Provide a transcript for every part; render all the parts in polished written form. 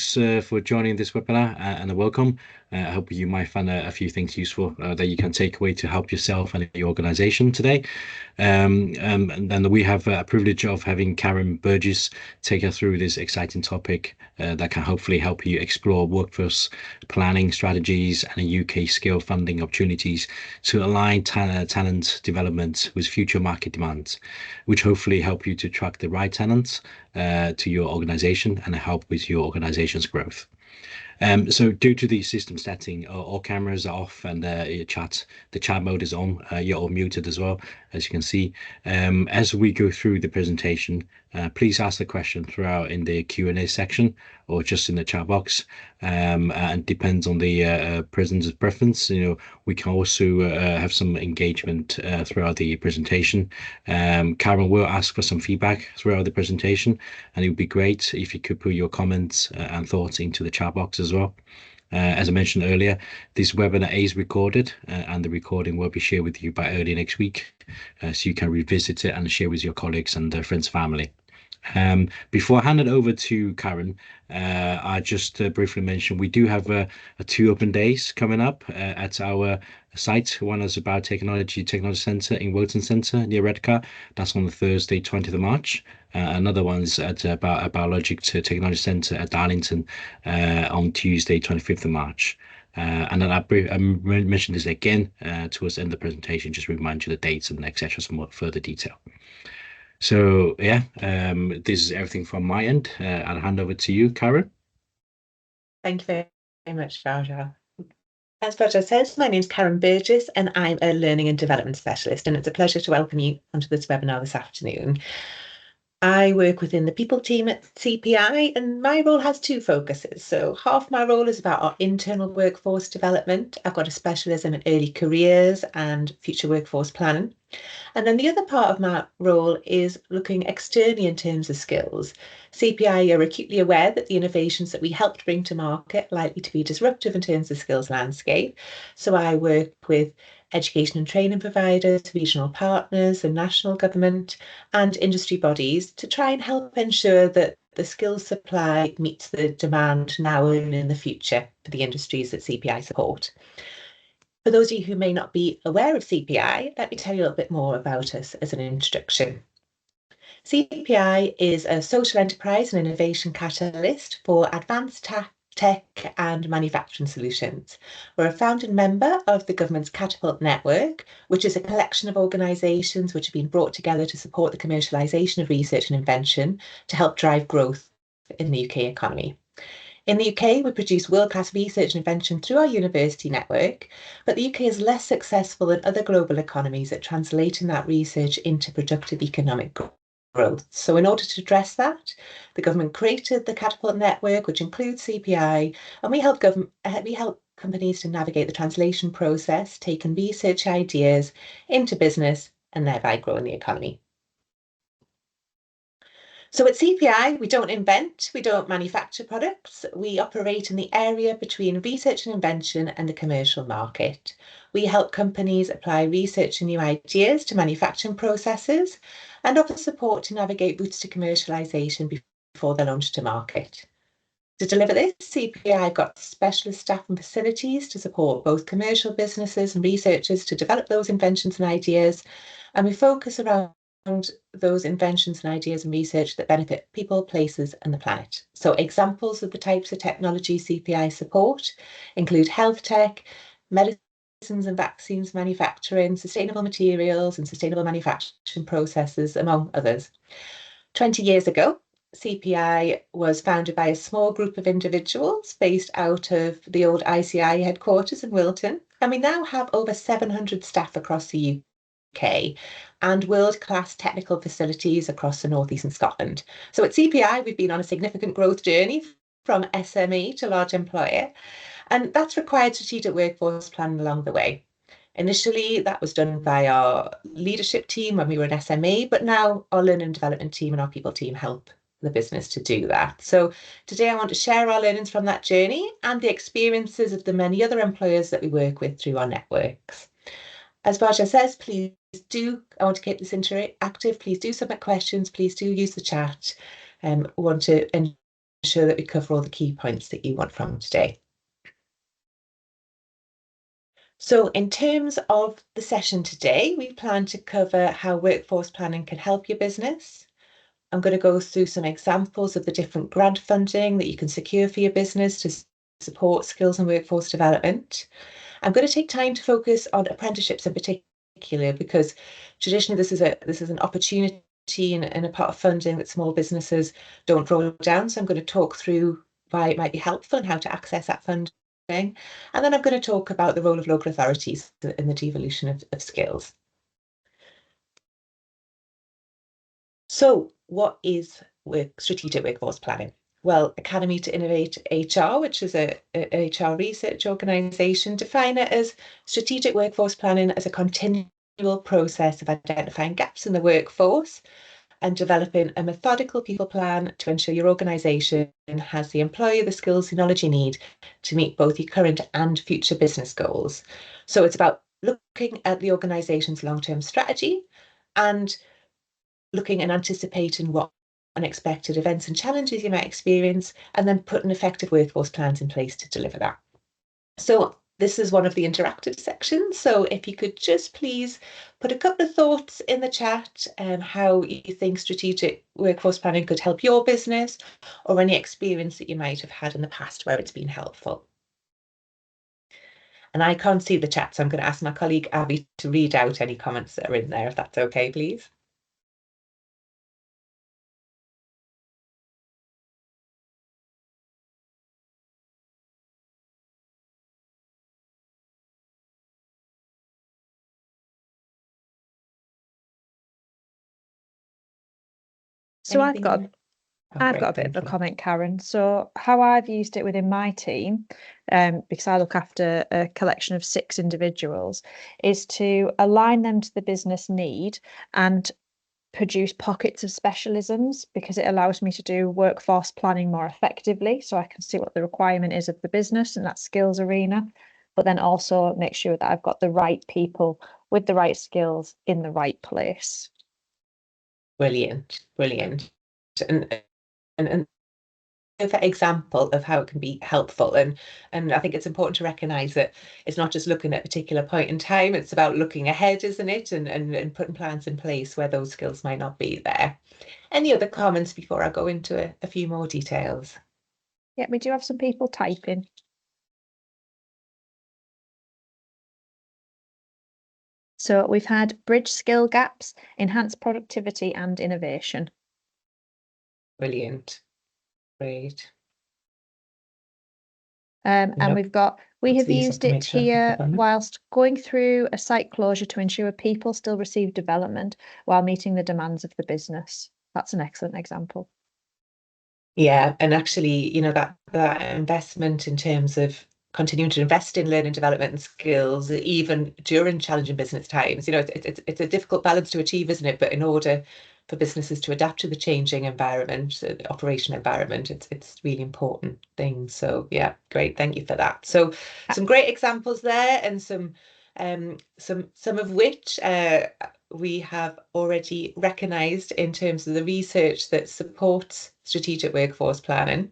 for joining this webinar and welcome. I hope you might find a few things useful that you can take away to help yourself and your organization today. And then we have a privilege of having Karen Burgess take us through this exciting topic that can hopefully help you explore workforce planning strategies and UK scale funding opportunities to align talent development with future market demands, which hopefully help you to attract the right talents to your organization and help with your organization's growth. So due to the system setting, all cameras are off and the chat mode is on. You're all muted as well, as you can see. As we go through the presentation, please ask the question throughout in the Q&A section or just in the chat box. And depends on the presenter's preference. We can also have some engagement throughout the presentation. Karen will ask for some feedback throughout the presentation, and it would be great if you could put your comments and thoughts into the chat box as well. As I mentioned earlier, this webinar is recorded and the recording will be shared with you by early next week, so you can revisit it and share with your colleagues and friends, family. Before I hand it over to Karen, I just briefly mention we do have 2 open days coming up at our site. One is about Technology Centre in Wilton Centre near Redcar. That's on the Thursday, 20th of March. Another one's at Biologics Technology Centre at Darlington on Tuesday, 25th of March. And then I mentioned this again towards the end of the presentation, just to remind you the dates and etc. some more further detail. So yeah, this is everything from my end. I'll hand over to you, Karen. Thank you very much, Raja. As Raja says, my name is Karen Burgess and I'm a Learning and Development Specialist, and it's a pleasure to welcome you onto this webinar this afternoon. I work within the people team at CPI, and my role has 2 focuses. So half my role is about our internal workforce development. I've got a specialism in early careers and future workforce planning. And then the other part of my role is looking externally in terms of skills. CPI are acutely aware that the innovations that we helped bring to market are likely to be disruptive in terms of skills landscape. So I work with education and training providers, regional partners and national government and industry bodies to try and help ensure that the skills supply meets the demand now and in the future for the industries that CPI support. For those of you who may not be aware of CPI, let me tell you a little bit more about us as an introduction. CPI is a social enterprise and innovation catalyst for advanced tech and manufacturing solutions. We're a founding member of the government's Catapult Network, which is a collection of organisations which have been brought together to support the commercialisation of research and invention to help drive growth in the UK economy. In the UK, we produce world-class research and invention through our university network, but the UK is less successful than other global economies at translating that research into productive economic growth. So in order to address that, the government created the Catapult Network, which includes CPI, and we help companies to navigate the translation process, taking research ideas into business and thereby growing the economy. So at CPI, we don't invent, we don't manufacture products. We operate in the area between research and invention and the commercial market. We help companies apply research and new ideas to manufacturing processes and offer support to navigate routes to commercialisation before they're launched to market. To deliver this, CPI got specialist staff and facilities to support both commercial businesses and researchers to develop those inventions and ideas, and we focus around those inventions and ideas and research that benefit people, places and the planet. So examples of the types of technology CPI support include health tech, medicines and vaccines manufacturing, sustainable materials and sustainable manufacturing processes, among others. 20 years ago, CPI was founded by a small group of individuals based out of the old ICI headquarters in Wilton, and we now have over 700 staff across the UK and world-class technical facilities across the North East and Scotland. So at CPI, we've been on a significant growth journey from SME to large employer, and that's required strategic workforce planning along the way. Initially, that was done by our leadership team when we were an SME, but now our learning and development team and our people team help the business to do that. So today I want to share our learnings from that journey and the experiences of the many other employers that we work with through our networks. As Raja says, please do, I want to keep this interactive, please do submit questions, please do use the chat. We want to ensure that we cover all the key points that you want from today. So in terms of the session today, we plan to cover how workforce planning can help your business. I'm going to go through some examples of the different grant funding that you can secure for your business to support skills and workforce development. I'm going to take time to focus on apprenticeships in particular, because traditionally this is an opportunity and a part of funding that small businesses don't draw down. So I'm going to talk through why it might be helpful and how to access that funding. And then I'm going to talk about the role of local authorities in the devolution of skills. So what is strategic workforce planning? Well, Academy to Innovate HR, which is a HR research organisation, define it as strategic workforce planning as a continual process of identifying gaps in the workforce and developing a methodical people plan to ensure your organisation has the employee, the skills, the knowledge you need to meet both your current and future business goals. So it's about looking at the organisation's long-term strategy and looking and anticipating what unexpected events and challenges you might experience, and then putting effective workforce plans in place to deliver that. So this is one of the interactive sections. So if you could just please put a couple of thoughts in the chat how you think strategic workforce planning could help your business, or any experience that you might have had in the past where it's been helpful. And I can't see the chat, so I'm going to ask my colleague Abby to read out any comments that are in there, if that's okay, please. So I've got a great, bit of a thank you. comment, Karen. So how I've used it within my team, because I look after a collection of 6 individuals, is to align them to the business need and produce pockets of specialisms, because it allows me to do workforce planning more effectively, so I can see what the requirement is of the business and that skills arena, but then also make sure that I've got the right people with the right skills in the right place. Brilliant, brilliant. And perfect example of how it can be helpful. And I think it's important to recognise that it's not just looking at a particular point in time, it's about looking ahead, isn't it? And putting plans in place where those skills might not be there. Any other comments before I go into a few more details? Yeah, we do have some people typing. So we've had bridge skill gaps, enhance productivity and innovation. Brilliant. Great. And we've got, we have used it here sure whilst going through a site closure to ensure people still receive development while meeting the demands of the business. That's an excellent example. Yeah, and actually, you know, that investment in terms of continuing to invest in learning, development and skills, even during challenging business times, you know, it's a difficult balance to achieve, isn't it? But in order for businesses to adapt to the changing environment, the operational environment, it's really important thing. So yeah, great, thank you for that. So some great examples there, and some of which we have already recognised in terms of the research that supports strategic workforce planning.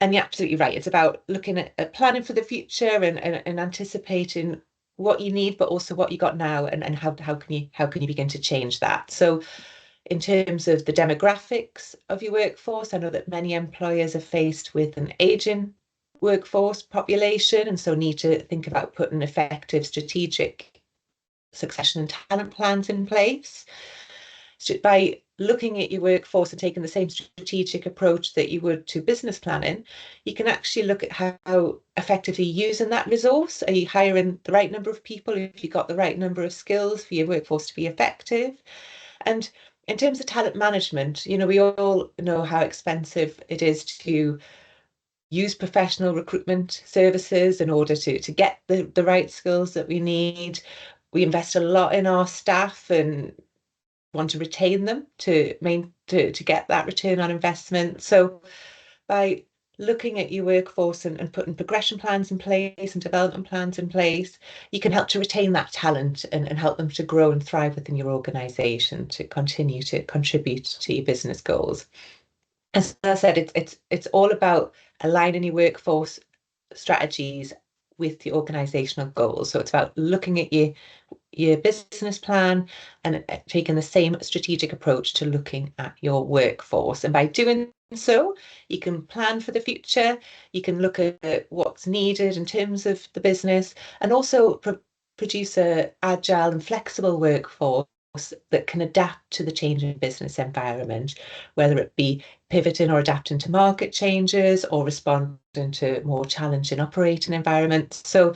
And you're absolutely right. It's about looking at planning for the future and anticipating what you need, but also what you got now, and how can you begin to change that. So in terms of the demographics of your workforce, I know that many employers are faced with an aging workforce population, and so need to think about putting effective strategic succession and talent plans in place. So by looking at your workforce and taking the same strategic approach that you would to business planning, you can actually look at how effectively using that resource. Are you hiring the right number of people? If you've got the right number of skills for your workforce to be effective? And in terms of talent management, you know, we all know how expensive it is to use professional recruitment services in order to get the right skills that we need. We invest a lot in our staff and want to retain them to get that return on investment. So by looking at your workforce and putting progression plans in place and development plans in place, you can help to retain that talent and help them to grow and thrive within your organisation to continue to contribute to your business goals. As I said, it's all about aligning your workforce strategies with the organizational goals. So it's about looking at your business plan and taking the same strategic approach to looking at your workforce. And by doing so, you can plan for the future, you can look at what's needed in terms of the business, and also produce a agile and flexible workforce that can adapt to the changing business environment, whether it be pivoting or adapting to market changes or responding to more challenging operating environments. So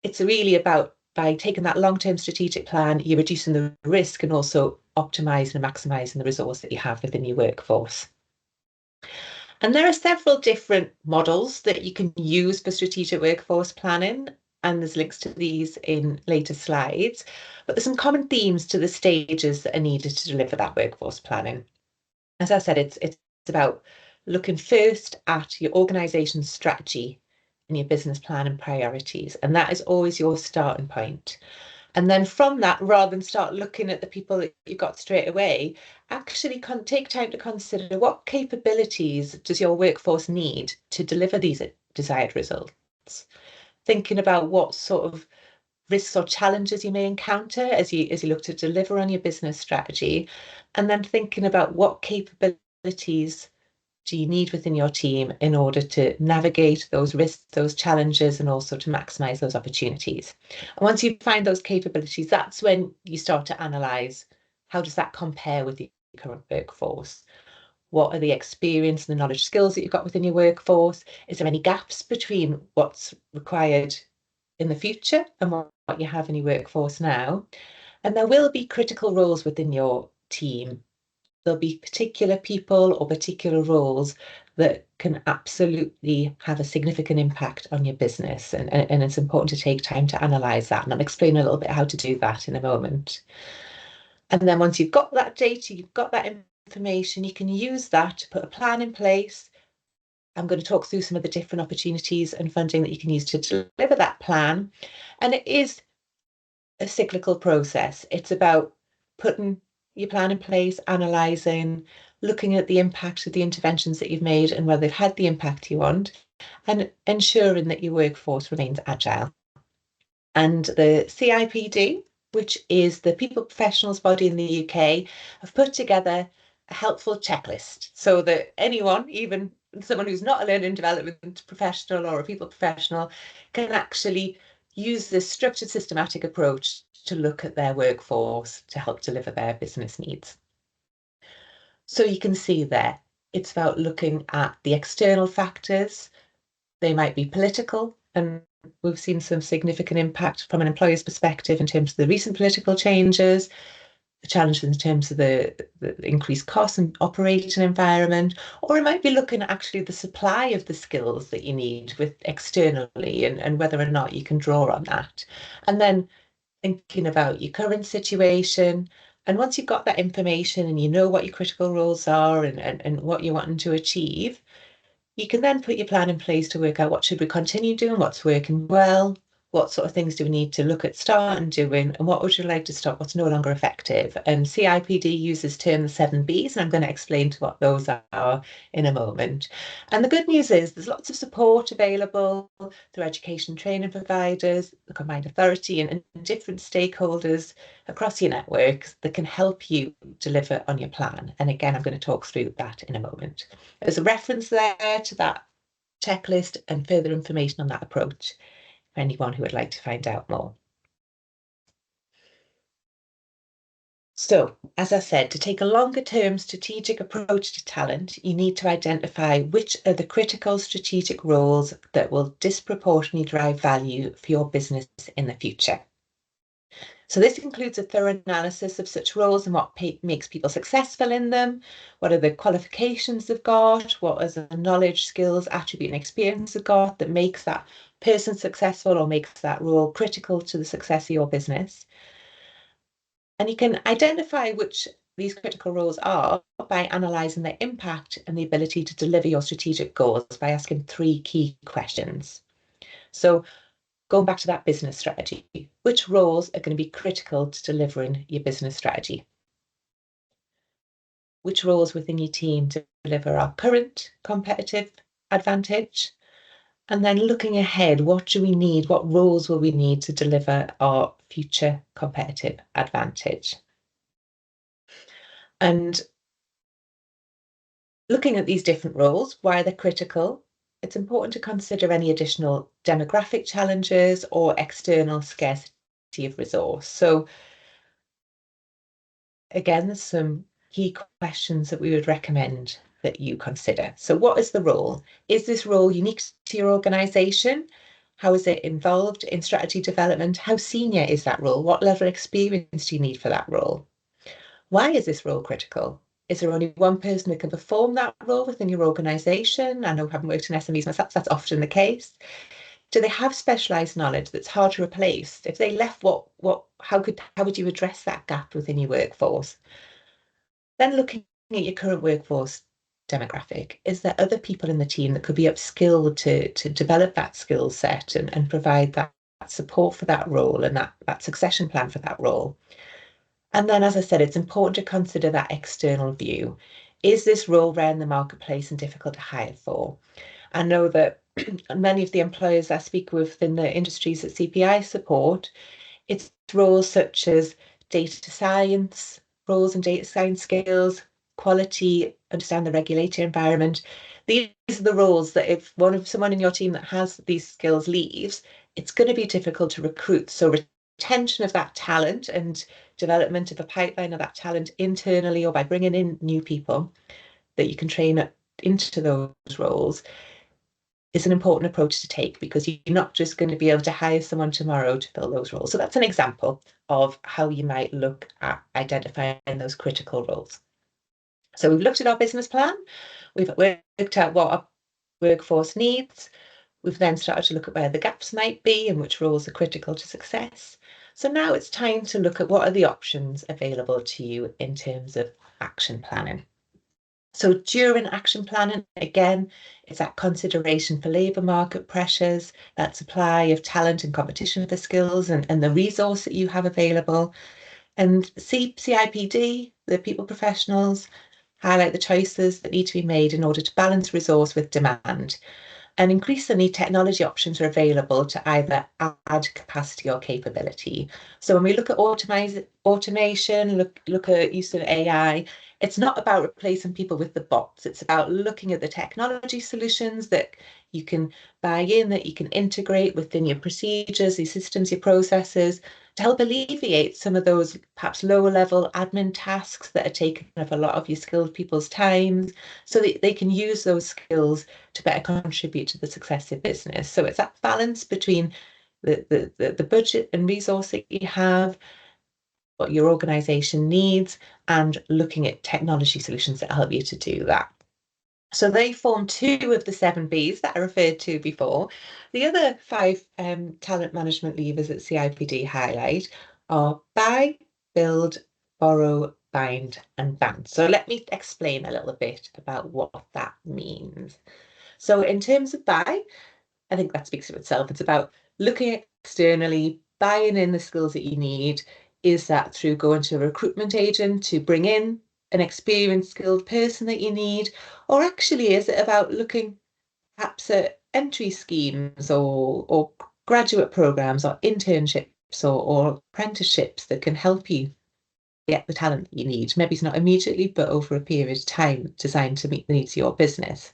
it's really about, by taking that long-term strategic plan, you're reducing the risk and also optimizing and maximizing the resource that you have within your workforce. And there are several different models that you can use for strategic workforce planning, and there's links to these in later slides. But there's some common themes to the stages that are needed to deliver that workforce planning. As I said, it's about looking first at your organization's strategy and your business plan and priorities. And that is always your starting point. And then from that, rather than start looking at the people that you've got straight away, actually take time to consider what capabilities does your workforce need to deliver these desired results. Thinking about what sort of risks or challenges you may encounter as you look to deliver on your business strategy, and then thinking about what capabilities do you need within your team in order to navigate those risks, those challenges, and also to maximize those opportunities. And once you find those capabilities, that's when you start to analyze how does that compare with your current workforce? What are the experience and the knowledge skills that you've got within your workforce? Is there any gaps between what's required in the future and what you have in your workforce now? And there will be critical roles within your team. There'll be particular people or particular roles that can absolutely have a significant impact on your business. And it's important to take time to analyze that. And I'll explain a little bit how to do that in a moment. And then once you've got that data, you've got that information, you can use that to put a plan in place. I'm going to talk through some of the different opportunities and funding that you can use to deliver that plan. And it is a cyclical process. It's about putting your plan in place, analysing, looking at the impact of the interventions that you've made and whether they've had the impact you want, and ensuring that your workforce remains agile. And the CIPD, which is the People Professionals body in the UK, have put together a helpful checklist so that anyone, even someone who's not a learning development professional or a people professional, can actually use this structured, systematic approach to look at their workforce to help deliver their business needs. So you can see there, it's about looking at the external factors. They might be political, and we've seen some significant impact from an employer's perspective in terms of the recent political changes, the challenges in terms of the increased costs and operating environment, or it might be looking at actually the supply of the skills that you need with externally and whether or not you can draw on that. And then thinking about your current situation. And once you've got that information and you know what your critical roles are and what you're wanting to achieve, you can then put your plan in place to work out what should we continue doing, what's working well, what sort of things do we need to look at starting doing, and what would you like to stop, what's no longer effective. And CIPD uses term the 7Bs, and I'm going to explain to what those are in a moment. And the good news is there's lots of support available through education training providers, the Combined Authority, and different stakeholders across your networks that can help you deliver on your plan. And again, I'm going to talk through that in a moment. There's a reference there to that checklist and further information on that approach for anyone who would like to find out more. So, as I said, to take a longer term strategic approach to talent, you need to identify which are the critical strategic roles that will disproportionately drive value for your business in the future. So this includes a thorough analysis of such roles and what makes people successful in them, what are the qualifications they've got, what is the knowledge, skills, attribute and experience they've got that makes that person successful or makes that role critical to the success of your business. And you can identify which these critical roles are by analysing their impact and the ability to deliver your strategic goals by asking 3 key questions. So going back to that business strategy, which roles are going to be critical to delivering your business strategy? which roles within your team deliver our current competitive advantage, and then looking ahead, what do we need? What roles will we need to deliver our future competitive advantage? And looking at these different roles, why they're critical, it's important to consider any additional demographic challenges or external scarcity of resource. So again, there's some key questions that we would recommend that you consider. So what is the role? Is this role unique to your organisation? How is it involved in strategy development? How senior is that role? What level of experience do you need for that role? Why is this role critical? Is there only one person who can perform that role within your organisation? I know, having worked in SMEs myself, that's often the case. Do they have specialised knowledge that's hard to replace? If they left, how would you address that gap within your workforce? Then looking at your current workforce demographic, is there other people in the team that could be upskilled to develop that skill set and provide that support for that role and that succession plan for that role? And then, as I said, it's important to consider that external view. Is this role rare in the marketplace and difficult to hire for? I know that many of the employers I speak with in the industries that CPI support, it's roles such as data science, roles in data science skills, quality, understand the regulatory environment. These are the roles that if someone in your team that has these skills leaves, it's going to be difficult to recruit. So retention of that talent and development of a pipeline of that talent internally or by bringing in new people that you can train into those roles is an important approach to take, because you're not just going to be able to hire someone tomorrow to fill those roles. So that's an example of how you might look at identifying those critical roles. So we've looked at our business plan, we've worked out what our workforce needs, we've then started to look at where the gaps might be and which roles are critical to success. So now it's time to look at what are the options available to you in terms of action planning. So during action planning, again, it's that consideration for labour market pressures, that supply of talent and competition for skills and the resource that you have available. And CIPD, the people professionals, highlight the choices that need to be made in order to balance resource with demand. And increasingly, technology options are available to either add capacity or capability. So when we look at automation, look at use of AI, it's not about replacing people with the bots. It's about looking at the technology solutions that you can buy in, that you can integrate within your procedures, your systems, your processes, to help alleviate some of those perhaps lower level admin tasks that are taking up a lot of your skilled people's time, so that they can use those skills to better contribute to the success of business. So it's that balance between the budget and resource that you have, what your organisation needs, and looking at technology solutions that help you to do that. So they form 2 of the 7 Bs that I referred to before. The other 5 talent management levers that CIPD highlight are buy, build, borrow, bind, and ban. So let me explain a little bit about what that means. So in terms of buy, I think that speaks for itself. It's about looking externally, buying in the skills that you need. Is that through going to a recruitment agent to bring in an experienced, skilled person that you need? Or actually, is it about looking perhaps at entry schemes or graduate programs or internships or apprenticeships that can help you get the talent that you need? Maybe it's not immediately, but over a period of time designed to meet the needs of your business.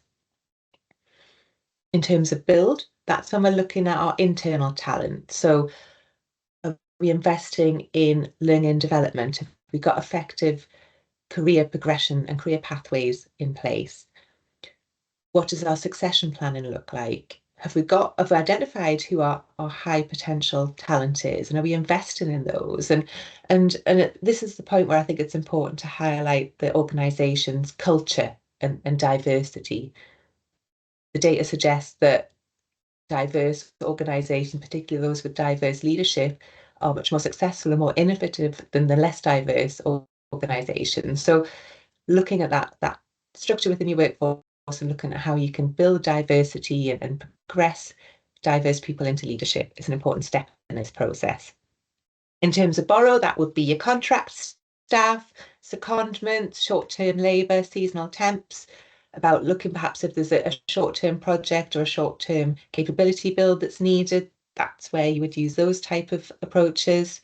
In terms of build, that's when we're looking at our internal talent. So are we investing in learning and development? Have we got effective career progression and career pathways in place? What does our succession planning look like? Have we identified who our high potential talent is, and are we investing in those? And this is the point where I think it's important to highlight the organisation's culture and diversity. The data suggests that diverse organisations, particularly those with diverse leadership, are much more successful and more innovative than the less diverse organisations. So looking at that structure within your workforce and looking at how you can build diversity and progress diverse people into leadership is an important step in this process. In terms of borrow, that would be your contracts, staff, secondments, short-term labour, seasonal temps, about looking perhaps if there's a short-term project or a short-term capability build that's needed. That's where you would use those type of approaches.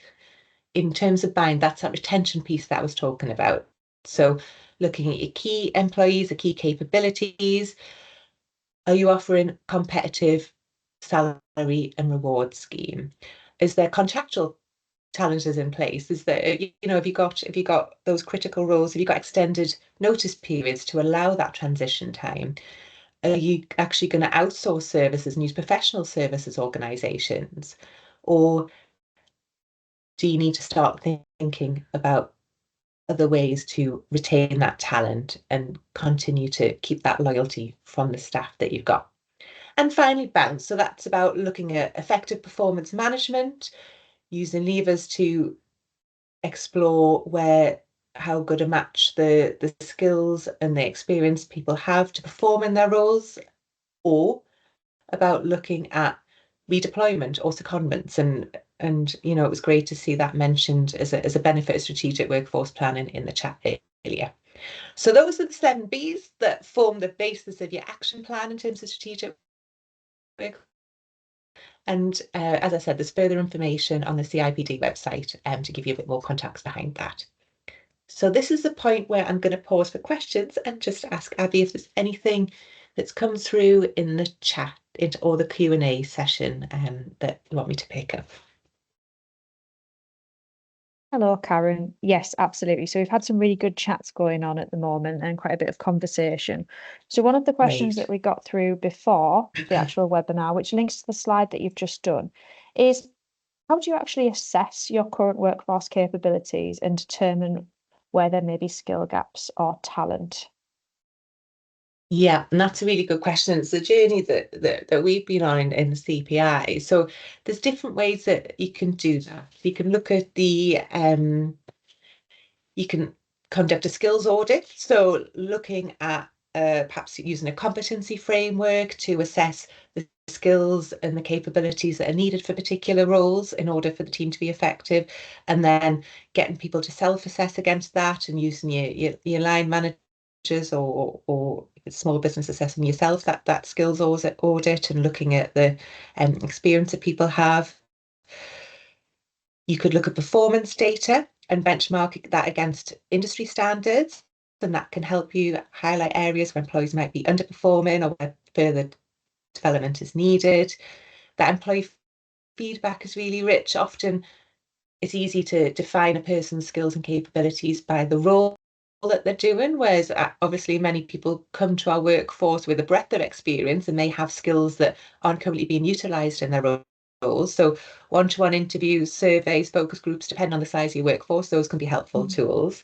In terms of buying, that's that retention piece that I was talking about. So looking at your key employees, the key capabilities. Are you offering competitive salary and reward scheme? Is there contractual challenges in place? Is there, have you got those critical roles? Have you got extended notice periods to allow that transition time? Are you actually going to outsource services and use professional services organisations? Or do you need to start thinking about other ways to retain that talent and continue to keep that loyalty from the staff that you've got? And finally, bounce. So that's about looking at effective performance management, using levers to explore how good a match the skills and the experience people have to perform in their roles, or about looking at redeployment or secondments. And it was great to see that mentioned as a benefit of strategic workforce planning in the chat earlier. So those are the 7 Bs that form the basis of your action plan in terms of strategic work. And as I said, there's further information on the CIPD website to give you a bit more context behind that. So this is the point where I'm going to pause for questions and just ask Abby if there's anything that's come through in the chat or the Q&A session that you want me to pick up. Hello, Karen. Yes, absolutely. So we've had some really good chats going on at the moment and quite a bit of conversation. So one of the questions that we got through before the actual webinar, which links to the slide that you've just done, is how do you actually assess your current workforce capabilities and determine where there may be skill gaps or talent? Yeah, and that's a really good question. It's a journey that we've been on in the CPI. So there's different ways that you can do that. You can look at you can conduct a skills audit. So looking at perhaps using a competency framework to assess the skills and the capabilities that are needed for particular roles in order for the team to be effective, and then getting people to self-assess against that and using your line managers or small business assessing yourself that skills audit and looking at the experience that people have. You could look at performance data and benchmark that against industry standards, and that can help you highlight areas where employees might be underperforming or where further development is needed. That employee feedback is really rich. Often it's easy to define a person's skills and capabilities by the role that they're doing, whereas obviously many people come to our workforce with a breadth of experience and they have skills that aren't currently being utilised in their roles. So one-to-one interviews, surveys, focus groups, depending on the size of your workforce, those can be helpful tools.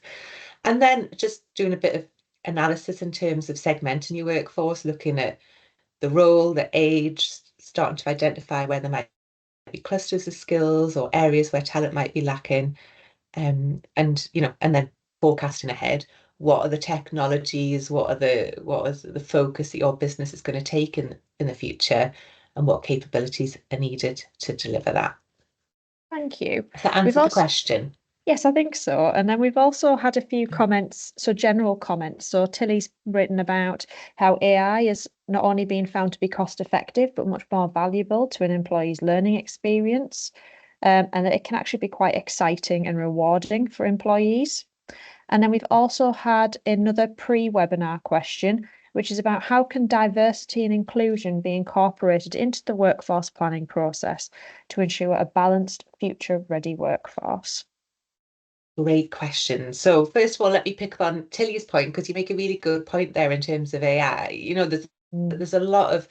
And then just doing a bit of analysis in terms of segmenting your workforce, looking at the role, the age, starting to identify where there might be clusters of skills or areas where talent might be lacking, and then forecasting ahead. What are the technologies? What is the focus that your business is going to take in the future, and what capabilities are needed to deliver that? Thank you. Does that answer the question? Yes, I think so. And then we've also had a few comments, so general comments. So Tilly's written about how AI is not only being found to be cost effective, but much more valuable to an employee's learning experience, and that it can actually be quite exciting and rewarding for employees. And then we've also had another pre-webinar question, which is about how can diversity and inclusion be incorporated into the workforce planning process to ensure a balanced, future-ready workforce? Great question. So first of all, let me pick up on Tilly's point, because you make a really good point there in terms of AI. There's a lot of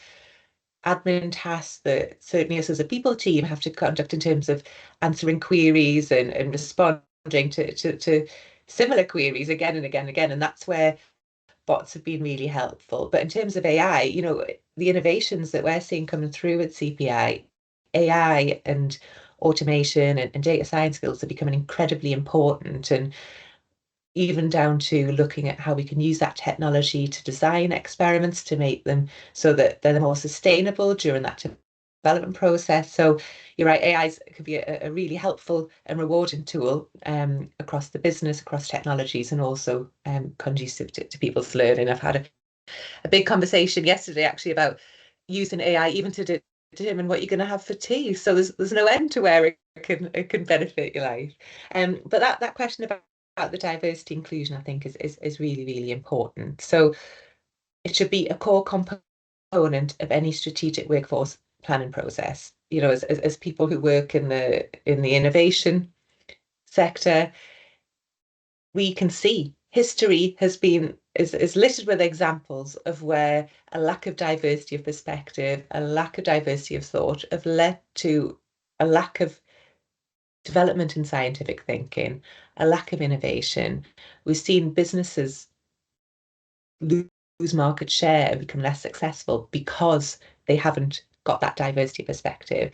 admin tasks that certainly us as a people team have to conduct in terms of answering queries and responding to similar queries again and again and again. And that's where bots have been really helpful. But in terms of AI, the innovations that we're seeing coming through at CPI, AI and automation and data science skills are becoming incredibly important, and even down to looking at how we can use that technology to design experiments to make them so that they're more sustainable during that development process. So you're right, AI could be a really helpful and rewarding tool across the business, across technologies, and also conducive to people's learning. I've had a big conversation yesterday actually about using AI even to determine what you're going to have for tea. So there's no end to where it can benefit your life. But that question about the diversity inclusion, I think, is really, really important. So it should be a core component of any strategic workforce planning process. You know, as people who work in the innovation sector, we can see history is littered with examples of where a lack of diversity of perspective, a lack of diversity of thought have led to a lack of development in scientific thinking, a lack of innovation. We've seen businesses lose market share and become less successful because they haven't got that diversity perspective.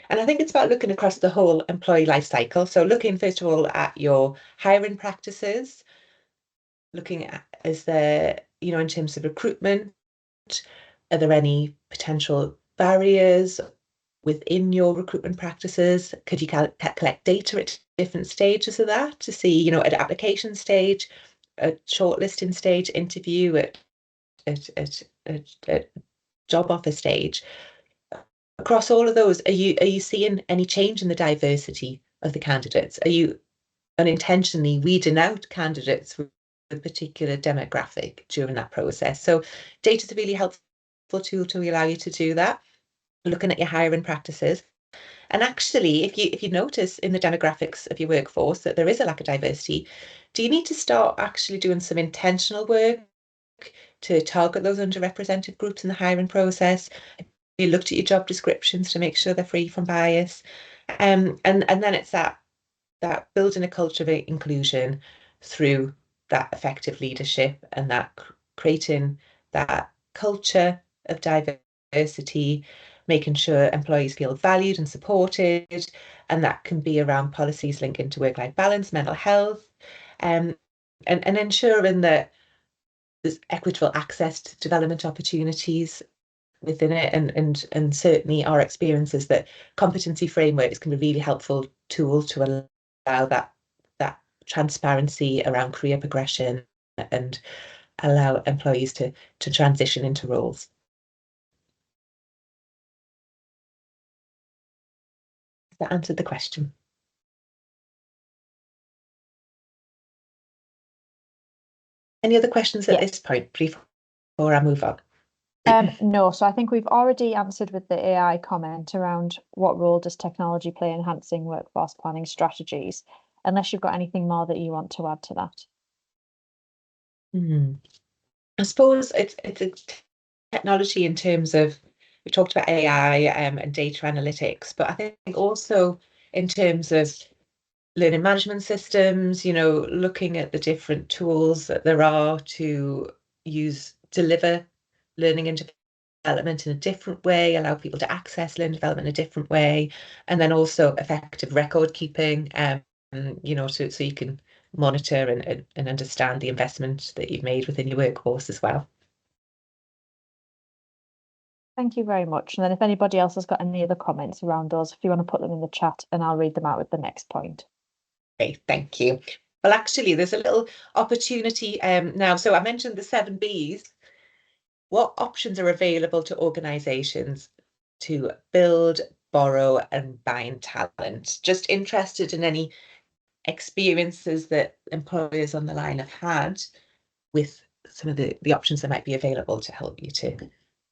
And I think it's about looking across the whole employee life cycle. So looking first of all at your hiring practices, looking at, is there, you know, in terms of recruitment, are there any potential barriers within your recruitment practices? Could you collect data at different stages of that to see, you know, at application stage, at shortlisting stage, interview, at job offer stage? Across all of those, are you seeing any change in the diversity of the candidates? Are you unintentionally weeding out candidates with a particular demographic during that process? So data is a really helpful tool to allow you to do that, looking at your hiring practices. And actually, if you notice in the demographics of your workforce that there is a lack of diversity, do you need to start actually doing some intentional work to target those underrepresented groups in the hiring process? You looked at your job descriptions to make sure they're free from bias. And then it's that building a culture of inclusion through that effective leadership and that creating that culture of diversity, making sure employees feel valued and supported, and that can be around policies linked into work-life balance, mental health, and ensuring that there's equitable access to development opportunities within it, and certainly our experience is that competency frameworks can be a really helpful tool to allow that transparency around career progression and allow employees to transition into roles. That answered the question. Any other questions at this point before I move on? No, so I think we've already answered with the AI comment around what role does technology play in enhancing workforce planning strategies, unless you've got anything more that you want to add to that. I suppose it's a technology in terms of, we talked about AI and data analytics, but I think also in terms of learning management systems, you know, looking at the different tools that there are to deliver learning and development in a different way, allow people to access learning development in a different way, and then also effective record keeping, you know, so you can monitor and understand the investment that you've made within your workforce as well. Thank you very much. And then if anybody else has got any other comments around those, if you want to put them in the chat and I'll read them out with the next point. Okay, thank you. Well, actually, there's a little opportunity now. So I mentioned the 7 Bs. What options are available to organisations to build, borrow and bind talent? Just interested in any experiences that employers on the line have had with some of the options that might be available to help you to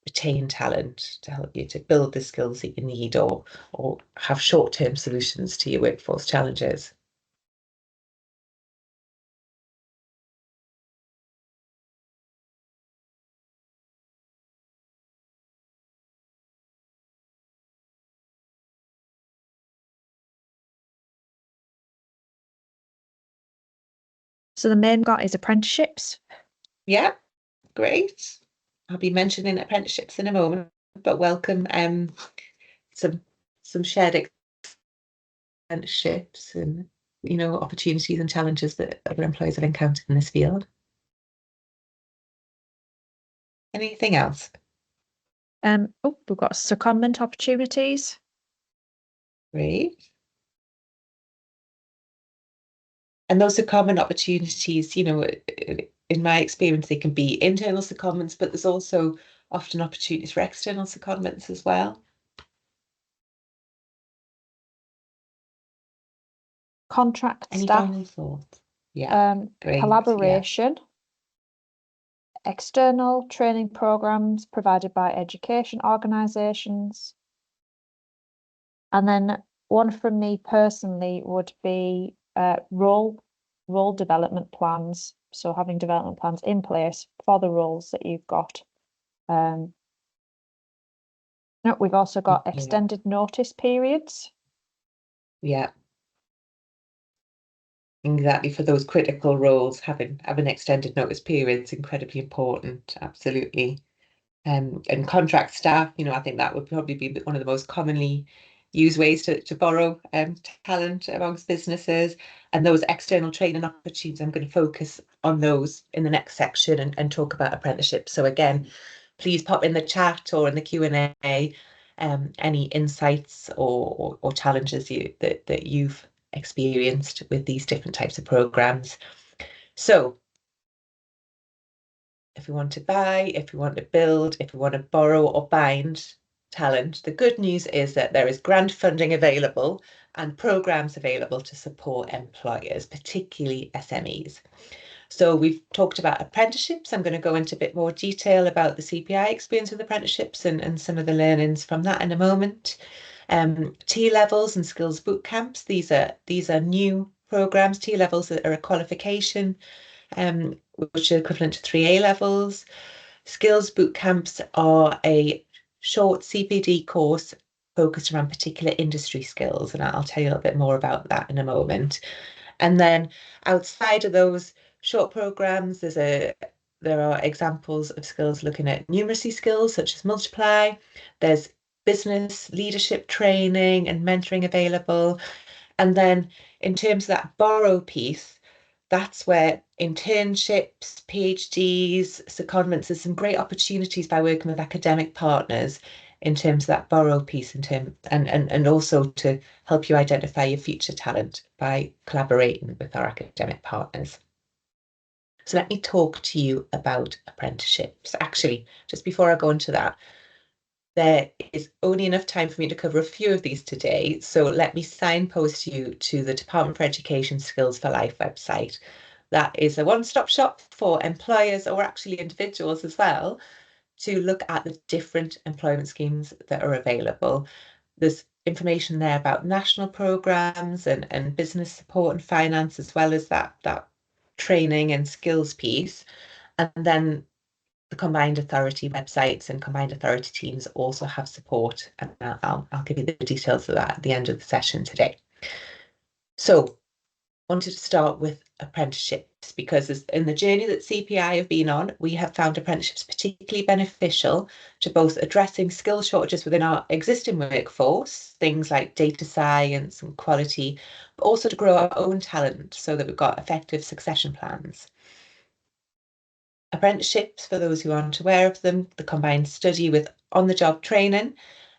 retain talent, to help you to build the skills that you need, or have short-term solutions to your workforce challenges. So the main got is apprenticeships. Yeah, great. I'll be mentioning apprenticeships in a moment, but welcome some shared apprenticeships and, you know, opportunities and challenges that other employers have encountered in this field. Anything else? Oh, we've got secondment opportunities. Great. And those secondment opportunities, you know, in my experience, they can be internal secondments, but there's also often opportunities for external secondments as well. Contract Any staff, final thoughts? Yeah, great. collaboration, external training programs provided by education organisations. And then one from me personally would be role development plans. So having development plans in place for the roles that you've got. We've also got extended notice periods. Yeah. Exactly, for those critical roles, having extended notice periods incredibly important, absolutely. And contract staff, you know, I think that would probably be one of the most commonly used ways to borrow talent amongst businesses. And those external training opportunities, I'm going to focus on those in the next section and talk about apprenticeships. So again, please pop in the chat or in the Q&A any insights or challenges that you've experienced with these different types of programs. So if we want to buy, if we want to build, if we want to borrow or bind talent, the good news is that there is grant funding available and programs available to support employers, particularly SMEs. So we've talked about apprenticeships. I'm going to go into a bit more detail about the CPI experience with apprenticeships and some of the learnings from that in a moment. T-levels and skills boot camps. These are new programs. T-levels are a qualification, which are equivalent to 3 A-levels. Skills boot camps are a short CPD course focused around particular industry skills, and I'll tell you a little bit more about that in a moment. And then outside of those short programs, there are examples of skills looking at numeracy skills such as multiply. There's business leadership training and mentoring available. And then in terms of that borrow piece, that's where internships, PhDs, secondments, there's some great opportunities by working with academic partners in terms of that borrow piece and also to help you identify your future talent by collaborating with our academic partners. So let me talk to you about apprenticeships. Actually, just before I go into that, there is only enough time for me to cover a few of these today, so let me signpost you to the Department for Education Skills for Life website. That is a one-stop shop for employers or actually individuals as well to look at the different employment schemes that are available. There's information there about national programs and business support and finance, as well as that training and skills piece. And then the combined authority websites and combined authority teams also have support, and I'll give you the details of that at the end of the session today. So I wanted to start with apprenticeships because in the journey that CPI have been on, we have found apprenticeships particularly beneficial to both addressing skill shortages within our existing workforce, things like data science and quality, but also to grow our own talent so that we've got effective succession plans. Apprenticeships, for those who aren't aware of them, the combined study with on-the-job training,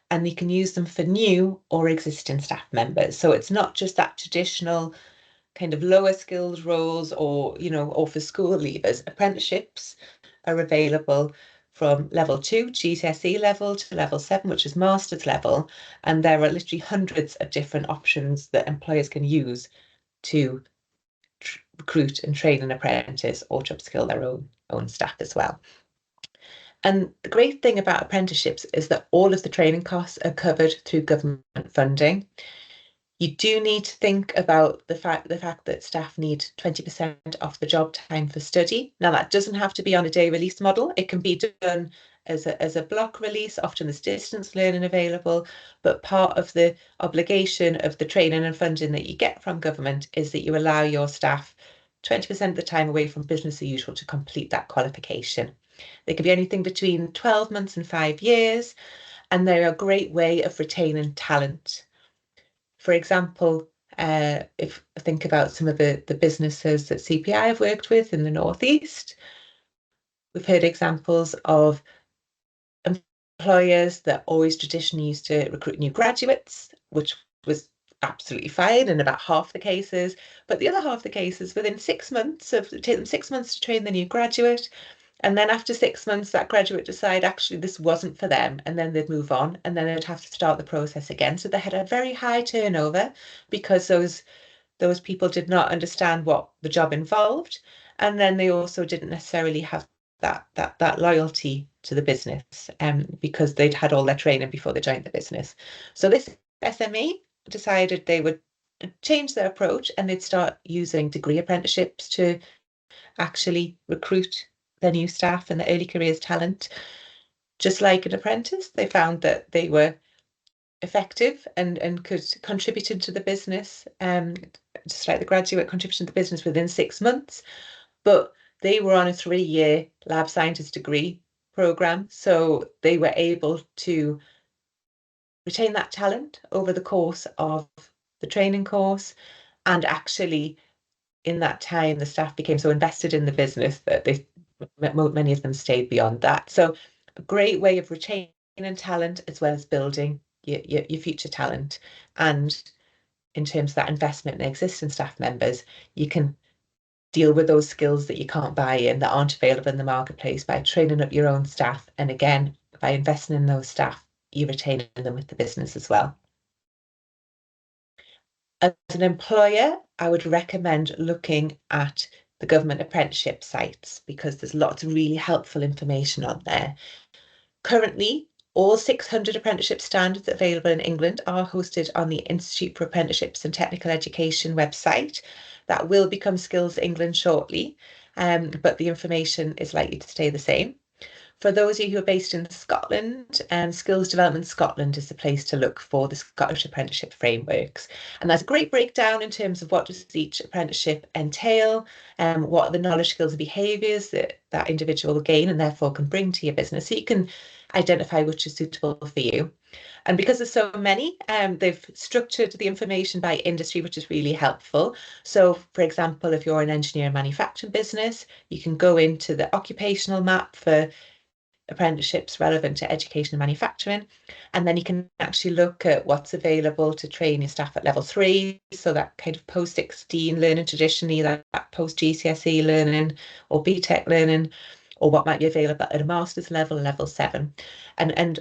and you can use them for new or existing staff members. So it's not just that traditional kind of lower skilled roles or for school leavers. Apprenticeships are available from level 2 GCSE level to level 7, which is master's level, and there are literally hundreds of different options that employers can use to recruit and train an apprentice or to upskill their own staff as well. And the great thing about apprenticeships is that all of the training costs are covered through government funding. You do need to think about the fact that staff need 20% off the job time for study. Now, that doesn't have to be on a day release model. It can be done as a block release. Often there's distance learning available, but part of the obligation of the training and funding that you get from government is that you allow your staff 20% of the time away from business as usual to complete that qualification. They can be anything between 12 months and 5 years, and they're a great way of retaining talent. For example, if I think about some of the businesses that CPI have worked with in the Northeast, we've heard examples of employers that always traditionally used to recruit new graduates, which was absolutely fine in about half the cases. But the other half of the cases, within 6 months of take them 6 months to train the new graduate, and then after 6 months, that graduate decide actually this wasn't for them, and then they'd move on, and then they'd have to start the process again. So they had a very high turnover because those people did not understand what the job involved, and then they also didn't necessarily have that loyalty to the business, because they'd had all their training before they joined the business. So this SME decided they would change their approach, and they'd start using degree apprenticeships to actually recruit their new staff and the early careers talent. Just like an apprentice, they found that they were effective and could contribute into the business, just like the graduate contribution to the business within 6 months. But they were on a 3-year lab scientist degree program, so they were able to retain that talent over the course of the training course, and actually in that time the staff became so invested in the business that many of them stayed beyond that. So a great way of retaining talent as well as building your future talent. And in terms of that investment in existing staff members, you can deal with those skills that you can't buy in, that aren't available in the marketplace, by training up your own staff. And again, by investing in those staff, you're retaining them with the business as well. As an employer, I would recommend looking at the government apprenticeship sites, because there's lots of really helpful information on there. Currently, all 600 apprenticeship standards available in England are hosted on the Institute for Apprenticeships and Technical Education website. That will become Skills England shortly, but the information is likely to stay the same. For those of you who are based in Scotland, Skills Development Scotland is the place to look for the Scottish apprenticeship frameworks. And that's a great breakdown in terms of what does each apprenticeship entail, what are the knowledge, skills and behaviours that that individual will gain and therefore can bring to your business. So you can identify which is suitable for you. And because there's so many, they've structured the information by industry, which is really helpful. So, for example, if you're an engineer and manufacturing business, you can go into the occupational map for apprenticeships relevant to education and manufacturing, and then you can actually look at what's available to train your staff at level 3, so that kind of post-16 learning, traditionally that post-GCSE learning or BTEC learning, or what might be available at a master's level, level 7. And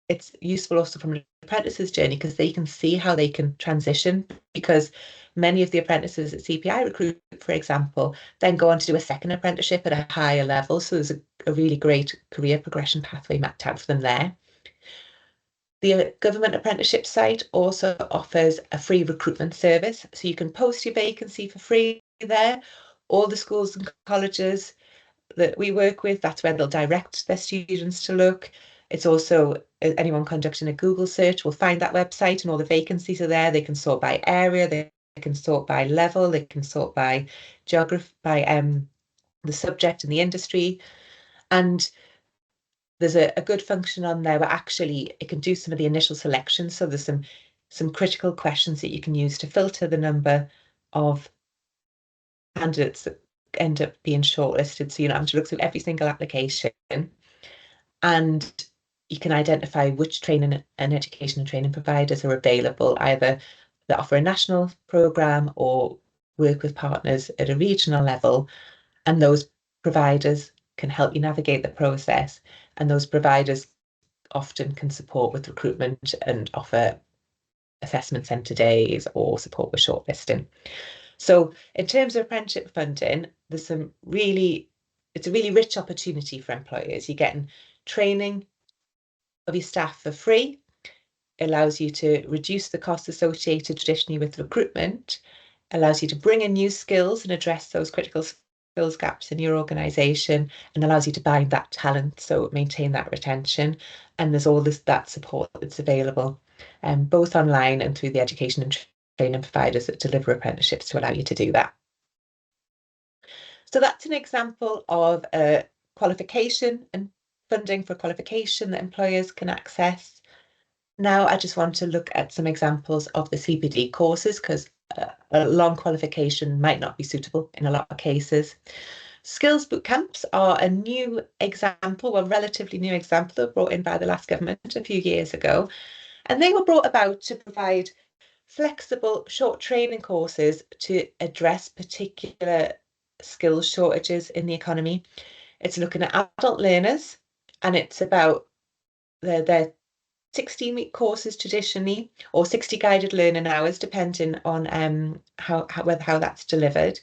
it's useful also from an apprentice's journey, because they can see how they can transition, because many of the apprentices at CPI Recruit, for example, then go on to do a second apprenticeship at a higher level. So there's a really great career progression pathway mapped out for them there. The government apprenticeship site also offers a free recruitment service. So you can post your vacancy for free there. All the schools and colleges that we work with, that's where they'll direct their students to look. It's also, anyone conducting a Google search will find that website, and all the vacancies are there. They can sort by area, they can sort by level, they can sort by geography, by the subject and the industry. And there's a good function on there where actually it can do some of the initial selection. So there's some critical questions that you can use to filter the number of candidates that end up being shortlisted. So you don't have to look through every single application. And you can identify which training and education and training providers are available, either that offer a national programme or work with partners at a regional level. And those providers can help you navigate the process. And those providers often can support with recruitment and offer assessment centre days or support with shortlisting. So in terms of apprenticeship funding, there's it's a really rich opportunity for employers. You're getting training of your staff for free. It allows you to reduce the costs associated traditionally with recruitment, allows you to bring in new skills and address those critical skills gaps in your organisation, and allows you to bind that talent, so maintain that retention. And there's all that support that's available, both online and through the education and training providers that deliver apprenticeships to allow you to do that. So that's an example of a qualification and funding for qualification that employers can access. Now I just want to look at some examples of the CPD courses, because a long qualification might not be suitable in a lot of cases. Skills bootcamps are a new example, well, relatively new example brought in by the last government a few years ago. And they were brought about to provide flexible short training courses to address particular skills shortages in the economy. It's looking at adult learners, and it's about their 16-week courses traditionally, or 60 guided learning hours, depending on how that's delivered.